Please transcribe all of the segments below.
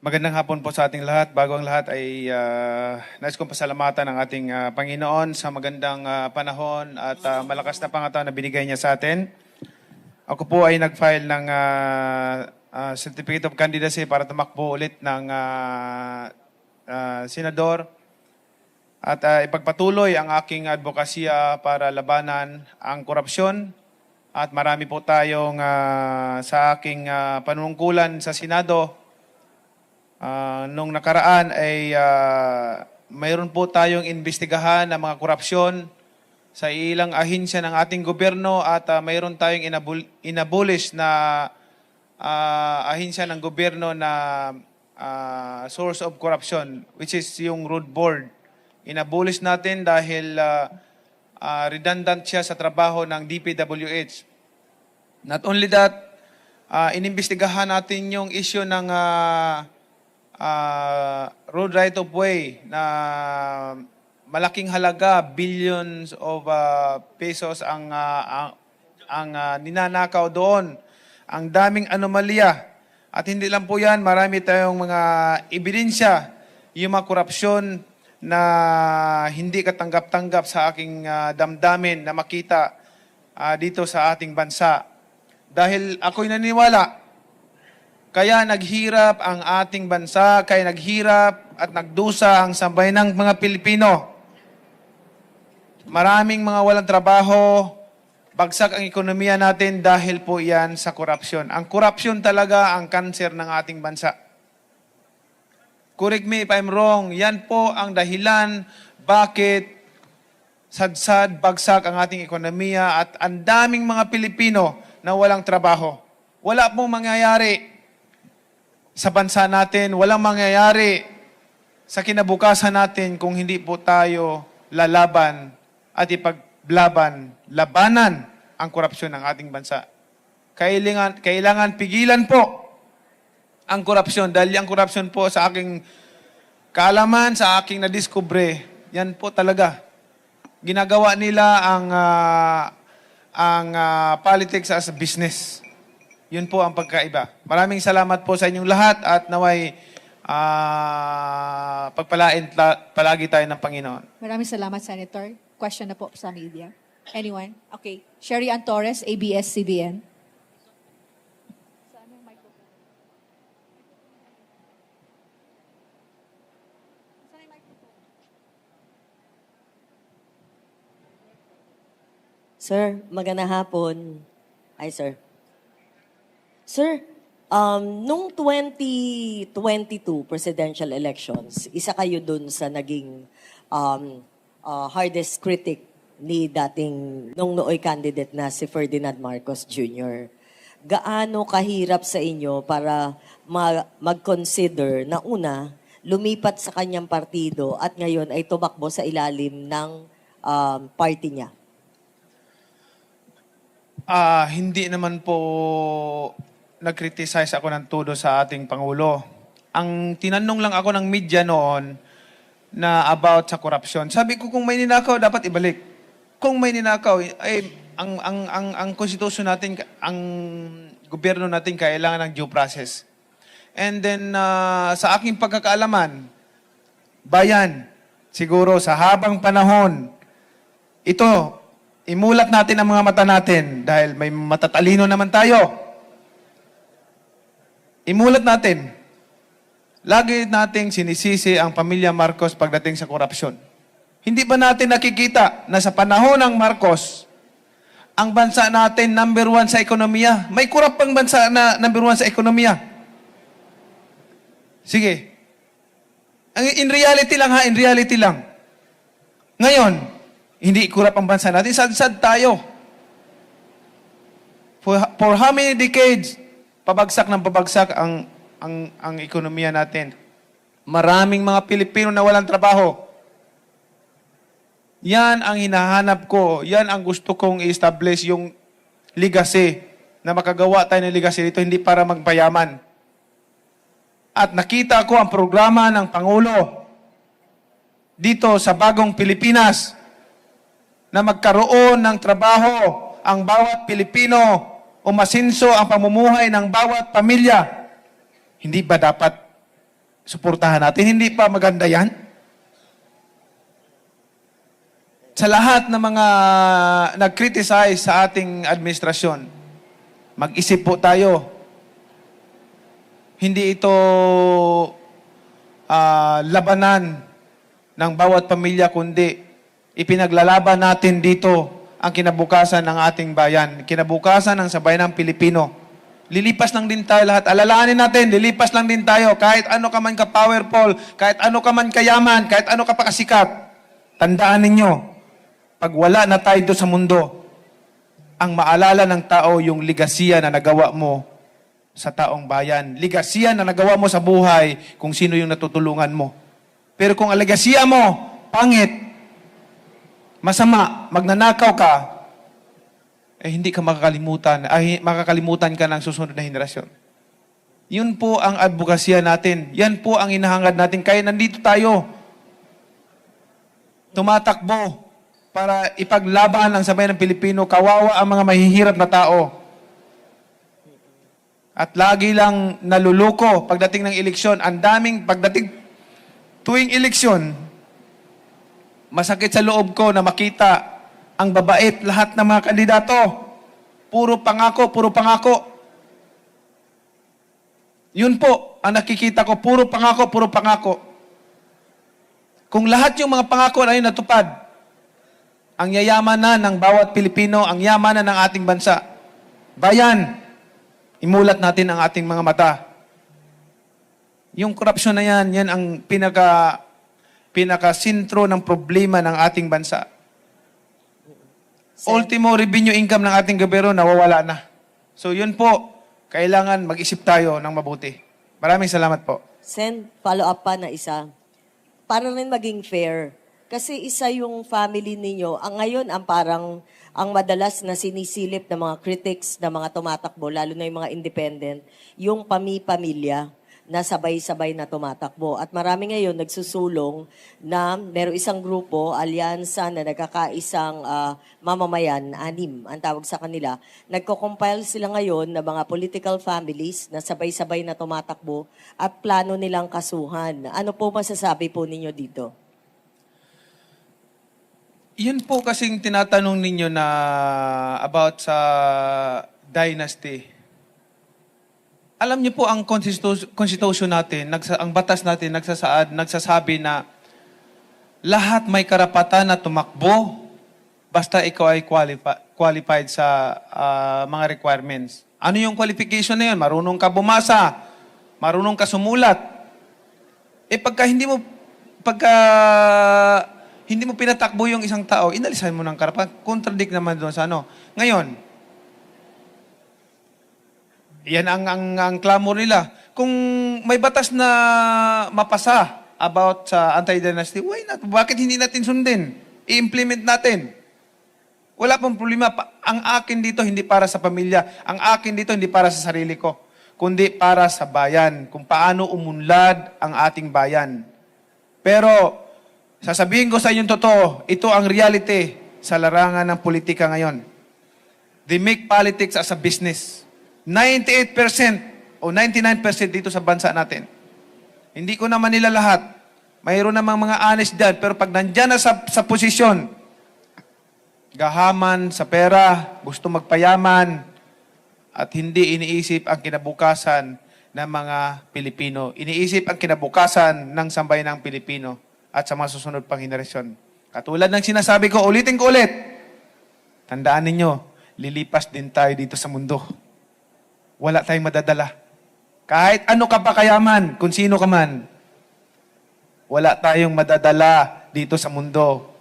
Magandang hapon po sa ating lahat. Bago ang lahat ay nais kong pasalamatan ang ating Panginoon sa magandang panahon at malakas na pangataon na binigay niya sa atin. Ako po ay nag-file ng Certificate of Candidacy para tumakbo ulit ng senador at ipagpatuloy ang aking advokasya para labanan ang korupsyon. At marami po tayong sa aking panunungkulan sa Senado. Nung nakaraan ay mayroon po tayong investigahan ng mga korupsyon sa ilang ahensya ng ating gobyerno at mayroon tayong inabolish na ahensya ng gobyerno na source of corruption, which is yung road board. Inabolish natin dahil redundant siya sa trabaho ng DPWH. Not only that, inimbestigahan natin yung issue ng road right of way na malaking halaga, billions of pesos ang ninanakaw doon. Ang daming anomalya. At hindi lang po yan, marami tayong mga ebidensya, yung mga korupsyon na hindi katanggap-tanggap sa aking damdamin na makita dito sa ating bansa. Dahil ako'y naniniwala, kaya naghirap ang ating bansa, kaya naghirap at nagdusa ang sambayanang mga Pilipino. Maraming mga walang trabaho, bagsak ang ekonomiya natin dahil po yan sa korupsyon. Ang korupsyon talaga ang kanser ng ating bansa. Correct me if I'm wrong, yan po ang dahilan bakit sadsad, bagsak ang ating ekonomiya at ang daming mga Pilipino na walang trabaho. Wala pong mangyayari sa bansa natin, walang mangyayari sa kinabukasan natin kung hindi po tayo lalaban at labanan ang korupsyon ng ating bansa. Kailangan pigilan po ang korupsyon dahil ang korupsyon po sa aking kaalaman, sa aking nadiskubre, yan po talaga. Ginagawa nila ang politics as a business. Yun po ang pagkaiba. Maraming salamat po sa inyong lahat at naway pagpalain palagi tayo ng Panginoon. Maraming salamat, Senator. Question na po sa media. Anyone? Okay. Sherry Ann Torres, ABS-CBN. Sir, magandang hapon. Hi, sir. Sir, nung 2022 presidential elections, isa kayo dun sa naging hardest critic ni nung nooy candidate na si Ferdinand Marcos Jr. Gaano kahirap sa inyo para mag-consider na una, lumipat sa kanyang partido at ngayon ay tumakbo sa ilalim ng party niya? Hindi naman po nag-criticize ako ng todo sa ating Pangulo. Ang tinanong lang ako ng media noon na about sa korupsyon. Sabi ko kung may ninakaw, dapat ibalik. Kung may ninakaw, ay ang konstitusyon natin, ang gobyerno natin kailangan ng due process. And then sa aking pagkakaalaman, bayan, siguro sa habang panahon, ito, imulat natin ang mga mata natin dahil may matatalino naman tayo. Imulat natin. Lagi nating sinisisi ang pamilya Marcos pagdating sa korupsyon. Hindi ba natin nakikita na sa panahon ng Marcos, ang bansa natin number 1 sa ekonomiya? May korap pang bansa na number 1 sa ekonomiya. Sige. In reality lang ha, in reality lang. Ngayon, hindi kurap ang bansa natin. Sad-sad tayo. For how many decades, pabagsak ng pabagsak ang ekonomiya natin. Maraming mga Pilipino na walang trabaho. Yan ang hinahanap ko. Yan ang gusto kong i-establish yung legacy. Na makagawa tayo ng legacy dito, hindi para magpayaman. At nakita ko ang programa ng Pangulo dito sa bagong Pilipinas na magkaroon ng trabaho ang bawat Pilipino, umasinso ang pamumuhay ng bawat pamilya. Hindi ba dapat suportahan natin. Hindi pa maganda yan? Sa lahat ng mga nag-criticize sa ating administrasyon, mag-isip po tayo. Hindi ito labanan ng bawat pamilya, kundi ipinaglalaban natin dito ang kinabukasan ng ating bayan, kinabukasan ng sabayanang Pilipino. Lilipas lang din tayo lahat. Alalahanin natin, lilipas lang din tayo. Kahit ano ka man ka-powerful, kahit ano ka man kayaman, kahit ano ka pa kasikat. Tandaan ninyo, pag wala na tayo doon sa mundo, ang maalala ng tao yung ligasiya na nagawa mo sa taong bayan. Ligasiya na nagawa mo sa buhay kung sino yung natutulungan mo. Pero kung ang ligasiya mo, pangit, masama, magnanakaw ka, hindi ka makakalimutan ka ng susunod na henerasyon. Yun po ang advokasya natin. Yan po ang inahangad natin. Kaya nandito tayo, tumatakbo para ipaglaban ang sabayan ng Pilipino. Kawawa ang mga mahihirap na tao. At lagi lang naluluko pagdating ng eleksyon. Ang daming pagdating tuwing eleksyon, masakit sa loob ko na makita ang babait lahat ng mga kandidato. Puro pangako, puro pangako. Yun po ang nakikita ko, puro pangako, puro pangako. Kung lahat yung mga pangako na yun natupad, ang yayaman na ng bawat Pilipino, ang yaman na ng ating bansa. Bayan, imulat natin ang ating mga mata. Yung korupsyon na yan ang pinaka-sintro ng problema ng ating bansa. Ultimo revenue income ng ating gobyerno nawawala na. So yun po, kailangan mag-isip tayo ng mabuti. Maraming salamat po. Sen, follow-up pa na isa. Para rin maging fair. Kasi isa yung family ninyo. Ang ngayon, ang madalas na sinisilip ng mga critics, na mga tumatakbo, lalo na yung mga independent, yung pamilya na sabay-sabay na tumatakbo. At marami ngayon nagsusulong na meron isang grupo, alyansa na nagkakaisang mamamayan, 6 ang tawag sa kanila. Nagko-compile sila ngayon ng mga political families na sabay-sabay na tumatakbo at plano nilang kasuhan. Ano po masasabi po ninyo dito? Yun po kasing tinatanong ninyo na about sa dynasty. Alam niyo po ang constitution natin, ang batas natin nagsasabi na lahat may karapatan na tumakbo basta ikaw ay qualified sa mga requirements. Ano yung qualification na yun? Marunong ka bumasa, marunong ka sumulat. Pagka hindi mo pinatakbo yung isang tao, inalisan mo ng karapatan. Contradict naman doon sa ano. Ngayon, yan ang clamor nila. Kung may batas na mapasa about sa anti-dynasty, why not? Bakit hindi natin sundin? I-implement natin. Wala pong problema. Ang akin dito hindi para sa pamilya. Ang akin dito hindi para sa sarili ko. Kundi para sa bayan. Kung paano umunlad ang ating bayan. Pero, sasabihin ko sa inyong totoo, ito ang reality sa larangan ng politika ngayon. They make politics as a business. 98% o 99% dito sa bansa natin. Hindi ko naman nila lahat. Mayroon namang mga honest dyan, pero pag nandyan na sa posisyon, gahaman sa pera, gusto magpayaman, at hindi iniisip ang kinabukasan ng mga Pilipino. Iniisip ang kinabukasan ng sambayanang Pilipino at sa mga susunod pang henerasyon. Katulad ng sinasabi ko, ulitin ko ulit, tandaan ninyo, lilipas din tayo dito sa mundo. Wala tayong madadala. Kahit ano ka pa kayaman, kung sino ka man, wala tayong madadala dito sa mundo,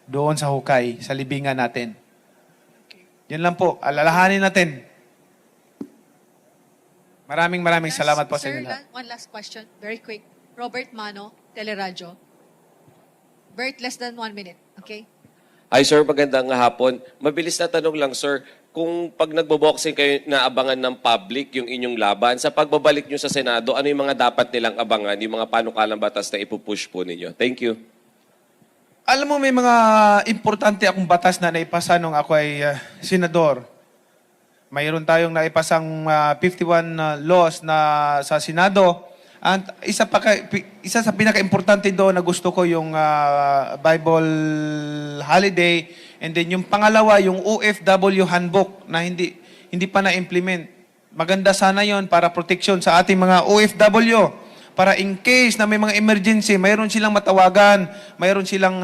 doon sa hukay, sa libingan natin. Yan lang po, alalahanin natin. Maraming salamat po sa inyo lahat. One last question, very quick. Robert Mano, Teleradyo. Bert, less than 1 minute, okay? Hi sir, magandang hapon. Mabilis na tanong lang sir, kung pag nagbo-boxing kayo naabangan ng public yung inyong laban, sa pagbabalik nyo sa Senado, ano yung mga dapat nilang abangan, yung mga panukalang batas na ipupush po ninyo? Thank you. Alam mo, may mga importante akong batas na naipasa nung ako ay senador. Mayroon tayong naipasang 51 laws na sa Senado At isa sa pinaka-importante doon na gusto ko yung Bible holiday, and then yung pangalawa yung OFW handbook na hindi pa na-implement. Maganda sana yon para protection sa ating mga OFW, para in case na may mga emergency, mayroon silang matawagan, mayroon silang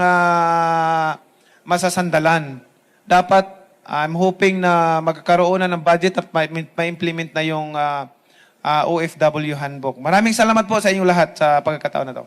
masasandalan. Dapat, I'm hoping na magkakaroon na ng budget at ma-implement na yung OFW handbook. Maraming salamat po sa inyong lahat sa pagkakataon na to.